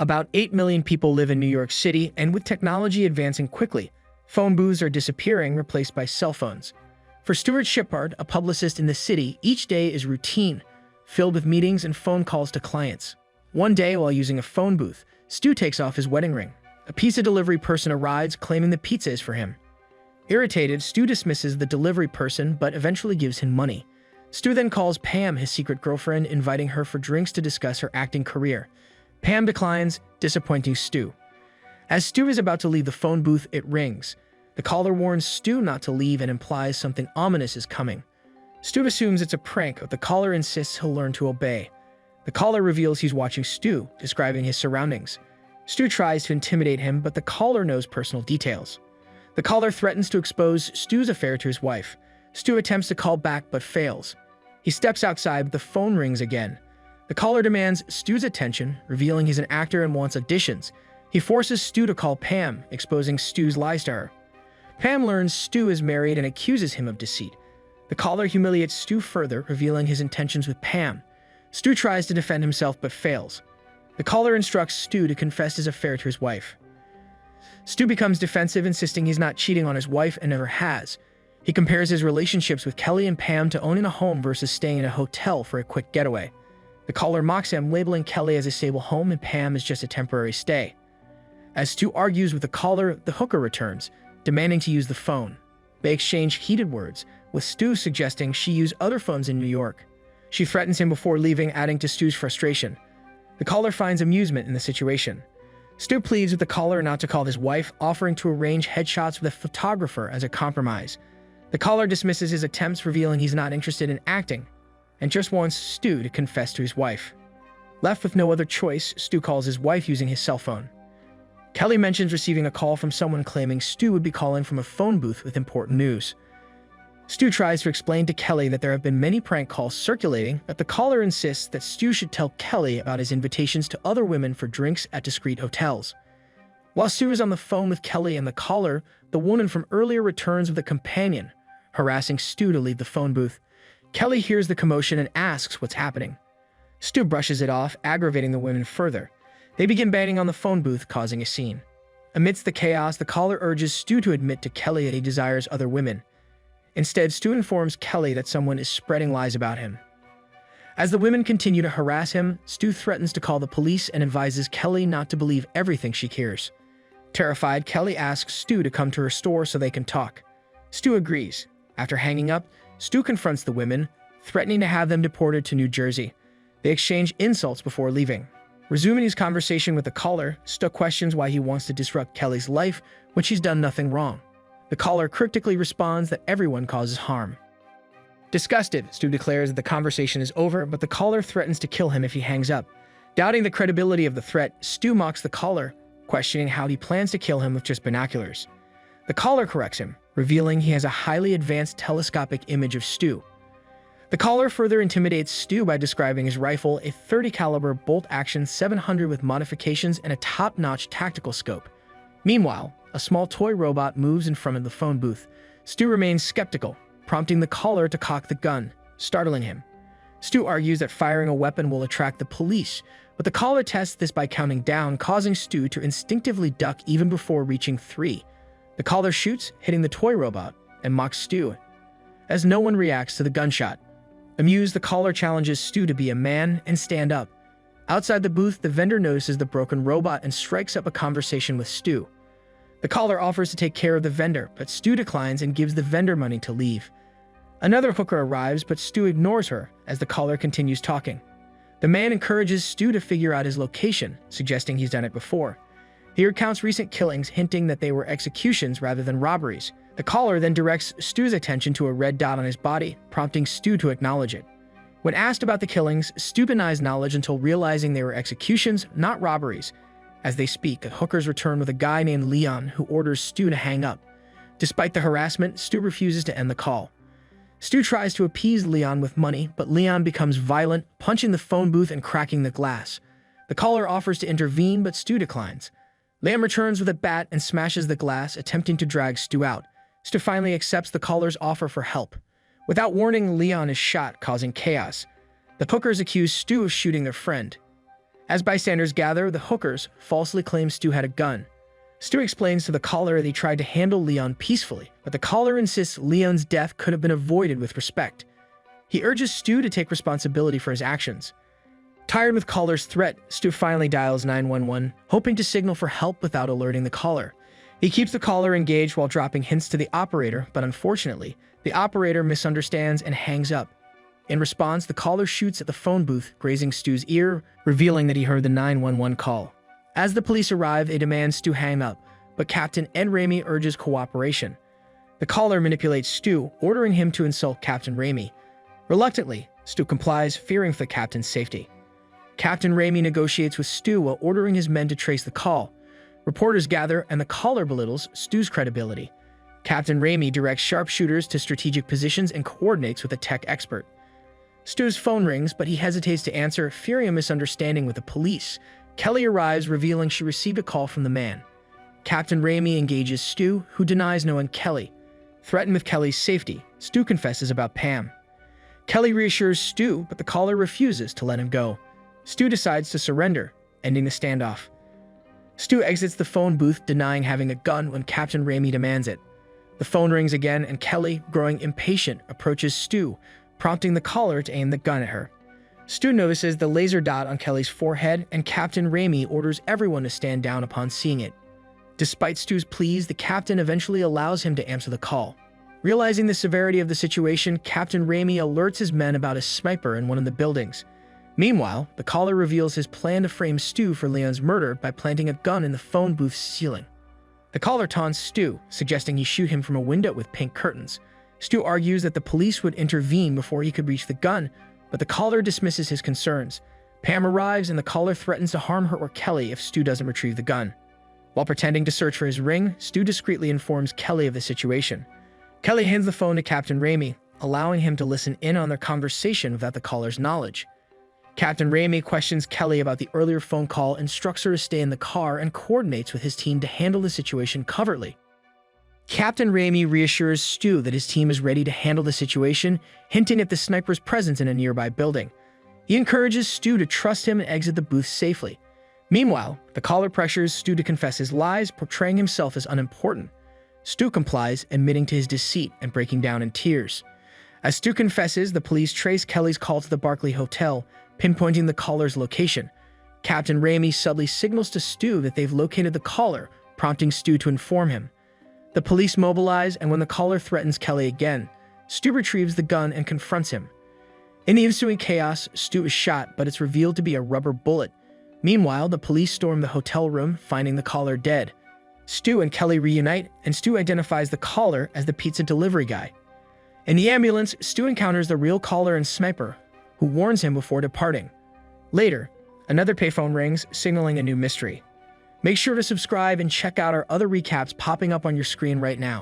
About 8 million people live in New York City, and with technology advancing quickly, phone booths are disappearing, replaced by cell phones. For Stuart Shippard, a publicist in the city, each day is routine, filled with meetings and phone calls to clients. One day, while using a phone booth, Stu takes off his wedding ring. A pizza delivery person arrives, claiming the pizza is for him. Irritated, Stu dismisses the delivery person, but eventually gives him money. Stu then calls Pam, his secret girlfriend, inviting her for drinks to discuss her acting career. Pam declines, disappointing Stu. As Stu is about to leave the phone booth, it rings. The caller warns Stu not to leave and implies something ominous is coming. Stu assumes it's a prank, but the caller insists he'll learn to obey. The caller reveals he's watching Stu, describing his surroundings. Stu tries to intimidate him, but the caller knows personal details. The caller threatens to expose Stu's affair to his wife. Stu attempts to call back, but fails. He steps outside, but the phone rings again. The caller demands Stu's attention, revealing he's an actor and wants auditions. He forces Stu to call Pam, exposing Stu's lies to her. Pam learns Stu is married and accuses him of deceit. The caller humiliates Stu further, revealing his intentions with Pam. Stu tries to defend himself but fails. The caller instructs Stu to confess his affair to his wife. Stu becomes defensive, insisting he's not cheating on his wife and never has. He compares his relationships with Kelly and Pam to owning a home versus staying in a hotel for a quick getaway. The caller mocks him, labeling Kelly as a stable home and Pam as just a temporary stay. As Stu argues with the caller, the hooker returns, demanding to use the phone. They exchange heated words, with Stu suggesting she use other phones in New York. She threatens him before leaving, adding to Stu's frustration. The caller finds amusement in the situation. Stu pleads with the caller not to call his wife, offering to arrange headshots with a photographer as a compromise. The caller dismisses his attempts, revealing he's not interested in acting, and just wants Stu to confess to his wife. Left with no other choice, Stu calls his wife using his cell phone. Kelly mentions receiving a call from someone claiming Stu would be calling from a phone booth with important news. Stu tries to explain to Kelly that there have been many prank calls circulating, but the caller insists that Stu should tell Kelly about his invitations to other women for drinks at discreet hotels. While Stu is on the phone with Kelly and the caller, the woman from earlier returns with a companion, harassing Stu to leave the phone booth. Kelly hears the commotion and asks what's happening. Stu brushes it off, aggravating the women further. They begin banging on the phone booth, causing a scene. Amidst the chaos, the caller urges Stu to admit to Kelly that he desires other women. Instead, Stu informs Kelly that someone is spreading lies about him. As the women continue to harass him, Stu threatens to call the police and advises Kelly not to believe everything she hears. Terrified, Kelly asks Stu to come to her store so they can talk. Stu agrees. After hanging up, Stu confronts the women, threatening to have them deported to New Jersey. They exchange insults before leaving. Resuming his conversation with the caller, Stu questions why he wants to disrupt Kelly's life when she's done nothing wrong. The caller cryptically responds that everyone causes harm. Disgusted, Stu declares that the conversation is over, but the caller threatens to kill him if he hangs up. Doubting the credibility of the threat, Stu mocks the caller, questioning how he plans to kill him with just binoculars. The caller corrects him, revealing he has a highly advanced telescopic image of Stu. The caller further intimidates Stu by describing his rifle, a .30 caliber bolt-action 700 with modifications and a top-notch tactical scope. Meanwhile, a small toy robot moves in front of the phone booth. Stu remains skeptical, prompting the caller to cock the gun, startling him. Stu argues that firing a weapon will attract the police, but the caller tests this by counting down, causing Stu to instinctively duck even before reaching 3. The caller shoots, hitting the toy robot, and mocks Stu, as no one reacts to the gunshot. Amused, the caller challenges Stu to be a man and stand up. Outside the booth, the vendor notices the broken robot and strikes up a conversation with Stu. The caller offers to take care of the vendor, but Stu declines and gives the vendor money to leave. Another hooker arrives, but Stu ignores her as the caller continues talking. The man encourages Stu to figure out his location, suggesting he's done it before. He recounts recent killings, hinting that they were executions rather than robberies. The caller then directs Stu's attention to a red dot on his body, prompting Stu to acknowledge it. When asked about the killings, Stu denies knowledge until realizing they were executions, not robberies. As they speak, the hookers return with a guy named Leon who orders Stu to hang up. Despite the harassment, Stu refuses to end the call. Stu tries to appease Leon with money, but Leon becomes violent, punching the phone booth and cracking the glass. The caller offers to intervene, but Stu declines. Leon returns with a bat and smashes the glass, attempting to drag Stu out. Stu finally accepts the caller's offer for help. Without warning, Leon is shot, causing chaos. The hookers accuse Stu of shooting their friend. As bystanders gather, the hookers falsely claim Stu had a gun. Stu explains to the caller that he tried to handle Leon peacefully, but the caller insists Leon's death could have been avoided with respect. He urges Stu to take responsibility for his actions. Tired with caller's threat, Stu finally dials 911, hoping to signal for help without alerting the caller. He keeps the caller engaged while dropping hints to the operator, but unfortunately, the operator misunderstands and hangs up. In response, the caller shoots at the phone booth, grazing Stu's ear, revealing that he heard the 911 call. As the police arrive, they demand Stu hang up, but Captain Ed Ramey urges cooperation. The caller manipulates Stu, ordering him to insult Captain Ramey. Reluctantly, Stu complies, fearing for the captain's safety. Captain Ramey negotiates with Stu while ordering his men to trace the call. Reporters gather, and the caller belittles Stu's credibility. Captain Ramey directs sharpshooters to strategic positions and coordinates with a tech expert. Stu's phone rings, but he hesitates to answer, fearing a misunderstanding with the police. Kelly arrives, revealing she received a call from the man. Captain Ramey engages Stu, who denies knowing Kelly. Threatened with Kelly's safety, Stu confesses about Pam. Kelly reassures Stu, but the caller refuses to let him go. Stu decides to surrender, ending the standoff. Stu exits the phone booth, denying having a gun when Captain Ramey demands it. The phone rings again, and Kelly, growing impatient, approaches Stu, prompting the caller to aim the gun at her. Stu notices the laser dot on Kelly's forehead, and Captain Ramey orders everyone to stand down upon seeing it. Despite Stu's pleas, the captain eventually allows him to answer the call. Realizing the severity of the situation, Captain Ramey alerts his men about a sniper in one of the buildings. Meanwhile, the caller reveals his plan to frame Stu for Leon's murder by planting a gun in the phone booth's ceiling. The caller taunts Stu, suggesting he shoot him from a window with pink curtains. Stu argues that the police would intervene before he could reach the gun, but the caller dismisses his concerns. Pam arrives, and the caller threatens to harm her or Kelly if Stu doesn't retrieve the gun. While pretending to search for his ring, Stu discreetly informs Kelly of the situation. Kelly hands the phone to Captain Ramey, allowing him to listen in on their conversation without the caller's knowledge. Captain Ramey questions Kelly about the earlier phone call, instructs her to stay in the car, and coordinates with his team to handle the situation covertly. Captain Ramey reassures Stu that his team is ready to handle the situation, hinting at the sniper's presence in a nearby building. He encourages Stu to trust him and exit the booth safely. Meanwhile, the caller pressures Stu to confess his lies, portraying himself as unimportant. Stu complies, admitting to his deceit and breaking down in tears. As Stu confesses, the police trace Kelly's call to the Barclay Hotel, pinpointing the caller's location. Captain Ramey subtly signals to Stu that they've located the caller, prompting Stu to inform him. The police mobilize, and when the caller threatens Kelly again, Stu retrieves the gun and confronts him. In the ensuing chaos, Stu is shot, but it's revealed to be a rubber bullet. Meanwhile, the police storm the hotel room, finding the caller dead. Stu and Kelly reunite, and Stu identifies the caller as the pizza delivery guy. In the ambulance, Stu encounters the real caller and sniper, who warns him before departing. Later, another payphone rings, signaling a new mystery. Make sure to subscribe and check out our other recaps popping up on your screen right now.